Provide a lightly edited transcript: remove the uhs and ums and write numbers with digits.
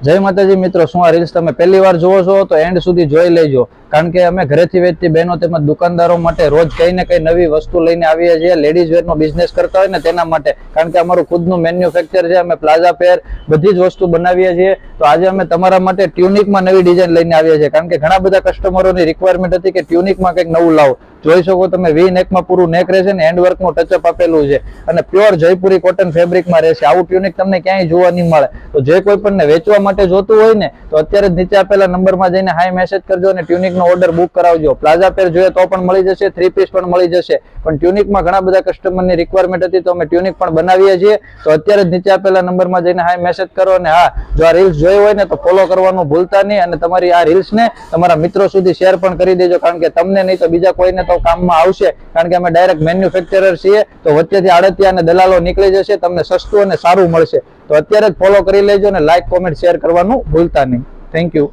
જય માતાજી મિત્રો, શું આ રીલ્સ તમે પહેલી વાર જોવો છો તો એન્ડ સુધી જોઈ લેજો, કારણ કે અમે ઘરેથી વેચતી બહેનો તેમજ દુકાનદારો માટે રોજ કઈ ને કઈ નવી વસ્તુ લઈને આવીએ છીએ. લેડીઝ વેરનો બિઝનેસ કરતા હોય ને તેના માટે, કારણ કે અમારું ખુદનું મેન્યુફેક્ચર છે. અમે પ્લાઝા પેર બધી જ વસ્તુ બનાવીએ છીએ. તો આજે અમે તમારા માટે ટ્યુનિકમાં નવી ડિઝાઇન લઈને આવીએ છીએ, કારણ કે ઘણા બધા કસ્ટમરોની રિક્વાયરમેન્ટ હતી કે ટ્યુનિકમાં કંઈક નવું લાવો. જોઈ શકો તમે, વી નેકમાં પૂરું નેક રહેશે ને હેન્ડ વર્કનું ટચઅપ આપેલું છે અને પ્યોર જયપુરી કોટન ફેબ્રિકમાં રહેશે. આવું ટ્યુનિક તમને ક્યાંય જોવા નહીં મળે. તો જે કોઈ પણ વેચવા માટે જોતું હોય ને તો અત્યારે જ નીચે આપેલા નંબરમાં જઈને હાઈ મેસેજ કરજો અને ટ્યુનિકનો ઓર્ડર બુક કરાવજો. પ્લાઝા પેર જોઈએ તો પણ મળી જશે, 3 પીસ પણ મળી જશે, પણ ટ્યુનિકમાં ઘણા બધા કસ્ટમરની રિક્વાયરમેન્ટ હતી તો અમે ટ્યુનિક પણ બનાવીએ છીએ. તો અત્યારે જ નીચે આપેલા નંબરમાં જઈને હાઈ મેસેજ કરો. અને હા, જો આ રીલ્સ જોઈ હોય ને તો ફોલો કરવાનું ભૂલતા નહીં, અને તમારી આ રીલ્સને તમારા મિત્રો સુધી શેર પણ કરી દેજો, કારણ કે તમને નહીં તો બીજા કોઈને તો કામમાં આવશે. કારણ કે અમે ડાયરેક્ટ મેન્યુફેક્ચરર છીએ, તો વચ્ચેથી આડતિયા અને દલાલો નીકળી જશે, તમને સસ્તું અને સારું મળશે. તો અત્યારે જ ફોલો કરી લેજો અને લાઈક, કોમેન્ટ, શેર કરવાનું ભૂલતા નહીં. Thank you.